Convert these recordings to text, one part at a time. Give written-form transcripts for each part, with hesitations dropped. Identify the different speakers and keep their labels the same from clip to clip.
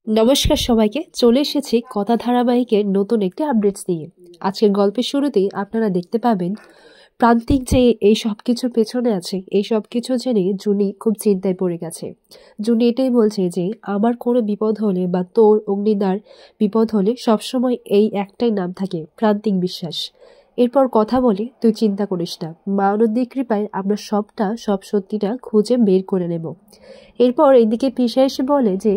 Speaker 1: নমস্কার সবাইকে, চলে এসেছি কথা ধারাবাহিকের নতুন একটি আপডেটস নিয়ে। আজকের গল্পের শুরুতেই আপনারা দেখতে পাবেন প্রান্তিক যে এই সব কিছুর পেছনে আছে, এই সব কিছু জেনে জুনি খুব চিন্তায় পড়ে গেছে। জুনি এটাই বলছে যে আমার কোনো বিপদ হলে বা তোর অগ্নিদার বিপদ হলে সবসময় এই একটাই নাম থাকে, প্রান্তিক বিশ্বাস। এরপর কথা বলে তুই চিন্তা করিস না, মা আনন্দের কৃপায় আমরা সব সত্যিটা খুঁজে বের করে নেব। এরপর এদিকে পিসা এসে বলে যে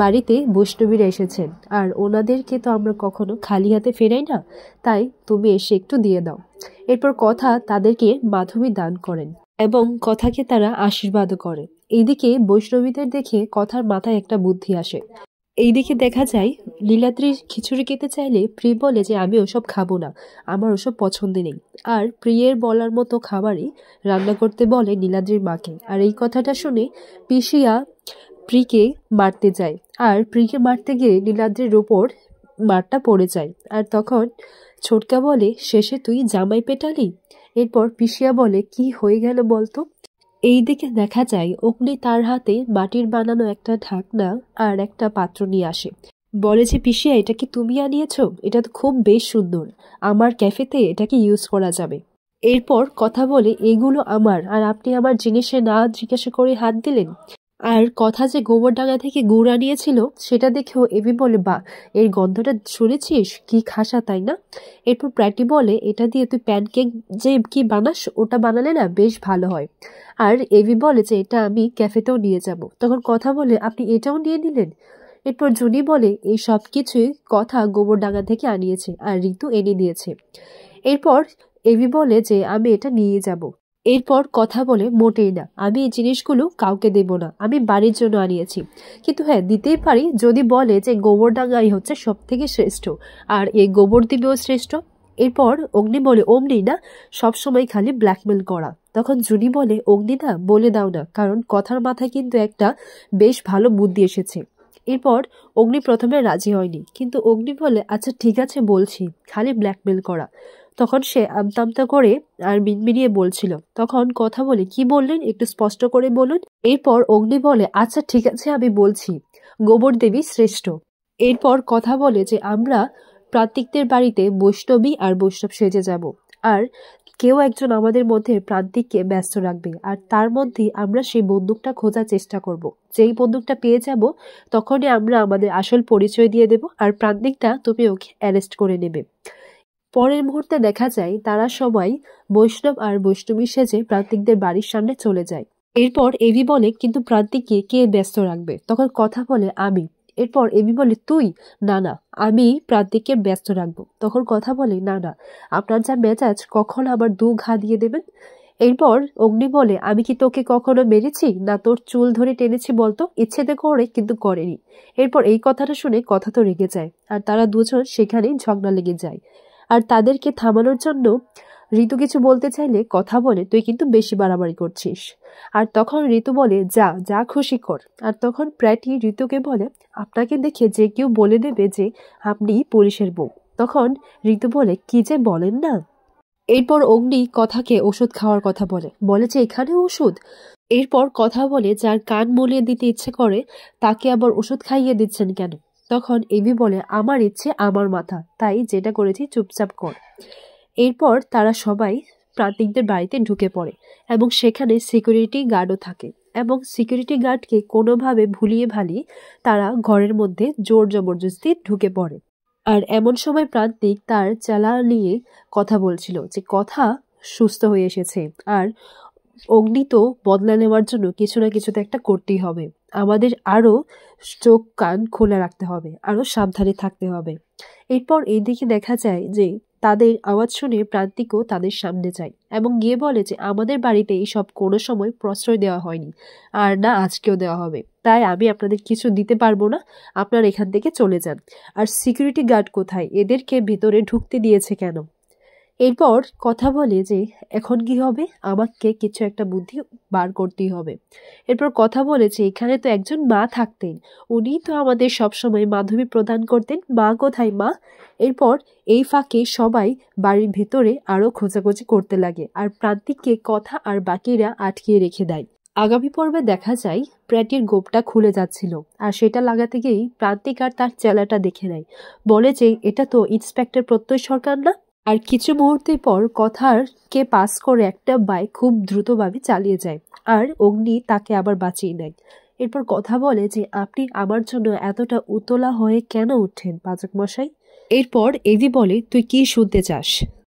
Speaker 1: বাড়িতে বৈষ্ণবীরা এসেছেন আর ওনাদেরকে তো আমরা কখনো খালি হাতে ফেরাই না, তাই তুমি এসে একটু দিয়ে দাও। এরপর কথা তাদেরকে মাধবী দান করেন এবং কথাকে তারা আশীর্বাদও করে। এইদিকে বৈষ্ণবীদের দেখে কথার মাথায় একটা বুদ্ধি আসে। এইদিকে দেখা যায় লীলাদ্রি খিচুড়ি খেতে চাইলে প্রি বলে যে আমি ওসব খাবো না, আমার ওসব পছন্দ নেই। আর প্রিয়ের বলার মতো খাবারই রান্না করতে বলে নীলাদ্রির মাকে। আর এই কথাটা শুনে পিসিয়া প্রিকে মারতে যায়, আর প্রিকে মারতে গিয়ে নীলাদ্রির ওপর মারটা পড়ে যায়। আর তখন ছোটকা বলে শেষে তুই জামাই পেটালি। এরপর পিসিয়া বলে কি হয়ে গেল বলতো। এইদিকে দেখা যায় অগ্নি তার হাতে মাটির বানানো একটা ঢাকনা আর একটা পাত্র নিয়ে আসে। বলে যে পিসিয়া এটা কি তুমি আনিয়েছো, এটা তো খুব বেশ সুন্দর, আমার ক্যাফেতে এটাকে ইউজ করা যাবে। এরপর কথা বলে এগুলো আমার, আর আপনি আমার জিনিসে না জিজ্ঞাসা করে হাত দিলেন। আর কথা যে গোবরডাঙ্গা থেকে গুড় আনিয়েছিল সেটা দেখেও এভি বলে বা এর গন্ধটা শুনেছিস, কি খাসা তাই না। এরপর প্র্যাটি বলে এটা দিয়ে তুই প্যানকেক যে কি বানাস ওটা বানালে না বেশ ভালো হয়। আর এভি বলে যে এটা আমি ক্যাফেতেও নিয়ে যাব। তখন কথা বলে আপনি এটাও নিয়ে নিলেন। এরপর জুনি বলে এই সব কিছুই কথা গোবরডাঙ্গা থেকে আনিয়েছে আর ঋতু এনে দিয়েছে। এরপর এভি বলে যে আমি এটা নিয়ে যাব। এরপর কথা বলে মোটেই না, আমি এই জিনিসগুলো কাউকে দেব না, আমি বাড়ির জন্য আনিয়েছি। কিন্তু হ্যাঁ দিতেই পারি যদি বলে যে গোবরডাঙ্গাই হচ্ছে সব থেকে শ্রেষ্ঠ আর এই গোবর দিবেও শ্রেষ্ঠ। এরপর অগ্নি বলে অমনি না, সবসময় খালি ব্ল্যাকমেল করা। তখন জুনি বলে অগ্নিদা বলে দাও না, কারণ কথার মাথায় কিন্তু একটা বেশ ভালো বুদ্ধি এসেছে। এরপর অগ্নি প্রথমে রাজি হয়নি, কিন্তু অগ্নি বলে আচ্ছা ঠিক আছে বলছি, খালি ব্ল্যাকমেল করা। তখন সে আমতামতা করে আর মিনমিনিয়ে বলছিল। তখন কথা বলে কি বললেন একটু স্পষ্ট করে বলুন। এরপর অগ্নি বলে আচ্ছা ঠিক আছে আমি বলছি, গোবর দেবী শ্রেষ্ঠ। এরপর কথা বলে যে আমরা প্রান্তিকদের বাড়িতে বৈষ্ণবী আর বৈষ্ণব সেজে যাব, আর কেউ একজন আমাদের মধ্যে প্রান্তিককে ব্যস্ত রাখবে, আর তার মধ্যে আমরা সেই বন্দুকটা খোঁজার চেষ্টা করব। যেই বন্দুকটা পেয়ে যাব তখনই আমরা আমাদের আসল পরিচয় দিয়ে দেব, আর প্রান্তিকটা তুমি ওকে অ্যারেস্ট করে নেবে। পরের মুহূর্তে দেখা যায় তারা সবাই বৈষ্ণব আর বৈষ্ণবী সেজে প্রান্তিকদের বাড়ির সামনে চলে যায়। এরপর এভি বলে কিন্তু প্রান্তিককে কে ব্যস্ত রাখবে। তখন কথা বলে আমি। এরপর এভি বলে তুই, না না আমি প্রান্তিককে ব্যস্ত রাখবো। তখন কথা বলে না না, আপনার যা মেজাজ কখন আবার দু ঘা দিয়ে দেবেন। এরপর অগ্নি বলে আমি কি তোকে কখনো মেরেছি, না তোর চুল ধরে টেনেছি বলতো, ইচ্ছেতে করে কিন্তু করেনি। এরপর এই কথাটা শুনে কথা তো রেগে যায়, আর তারা দুজন সেখানেই ঝগড়া লেগে যায়। আর তাদেরকে থামানোর জন্য ঋতু কিছু বলতে চাইলে কথা বলে তুই কিন্তু বেশি বাড়াবাড়ি করছিস। আর তখন ঋতু বলে যা যা খুশি কর। আর তখন প্র্যাটি ঋতুকে বলে আপনাকে দেখে যে কেউ বলে দেবে যে আপনি পুলিশের বউ। তখন ঋতু বলে কি যে বলেন না। এরপর অগ্নি কথাকে ওষুধ খাওয়ার কথা বলে, বলে যে এখানে ওষুধ। এরপর কথা বলে যার কান মলিয়ে দিতে ইচ্ছে করে তাকে আবার ওষুধ খাইয়ে দিচ্ছেন কেন। তখন এভি বলে আমার ইচ্ছে আমার মাথা, তাই যেটা করেছি চুপচাপ কর। এরপর তারা সবাই প্রান্তিকদের বাড়িতে ঢুকে পড়ে এবং সেখানে সিকিউরিটি গার্ডও থাকে, এবং সিকিউরিটি গার্ডকে কোনোভাবে ভুলিয়ে ভালিয়ে তারা ঘরের মধ্যে জোর জবরদস্তি ঢুকে পড়ে। আর এমন সময় প্রান্তিক তার চালা নিয়ে কথা বলছিল যে কথা সুস্থ হয়ে এসেছে, আর অগ্নি তো বদলা নেওয়ার জন্য কিছু না কিছু তো একটা করতেই হবে, আমাদের আরো চোখ কান খোলা রাখতে হবে, আরো সাবধানে থাকতে হবে। এরপর এইদিকে দেখা যায় যে তাদের আওয়াজ শুনে প্রান্তিকও তাদের সামনে যায় এবং গিয়ে বলে যে আমাদের বাড়িতে এইসব কোনো সময় প্রশ্রয় দেওয়া হয়নি, আর না আজকেও দেওয়া হবে, তাই আমি আপনাদের কিছু দিতে পারবো না, আপনারা এখান থেকে চলে যান। আর সিকিউরিটি গার্ড কোথায়, এদেরকে ভিতরে ঢুকতে দিয়েছে কেন। এরপর কথা বলে যে এখন কি হবে, আমাকে কিছু একটা বুদ্ধি বার করতেই হবে। এরপর কথা বলে যে এখানে তো একজন মা থাকতেন, উনি তো আমাদের সবসময় মাধবী প্রদান করতেন, মা কোথায় মা। এরপর এই ফাঁকে সবাই বাড়ির ভেতরে আরো খোঁজাখুঁজি করতে লাগে, আর প্রান্তিককে কথা আর বাকিরা আটকিয়ে রেখে দেয়। আগামী পর্বে দেখা যায় প্র্যাটির গোঁপটা খুলে যাচ্ছিল, আর সেটা লাগাতে গিয়েই প্রান্তিক আর তার চেলাটা দেখে নেয়, বলে যে এটা তো ইন্সপেক্টর প্রত্যয় সরকার না। আর কিছু মুহূর্তের পর কথার কে পাস করে একটা বাইক খুব দ্রুতভাবে চালিয়ে যায়, আর অগ্নি তাকে আবার বাঁচিয়ে নেয়। এরপর কথা বলে যে আপনি আমার জন্য এতটা উতলা হয়ে কেন উঠেন পাচক মশাই। এরপর এদি বলে তুই কি শুনতে চাস।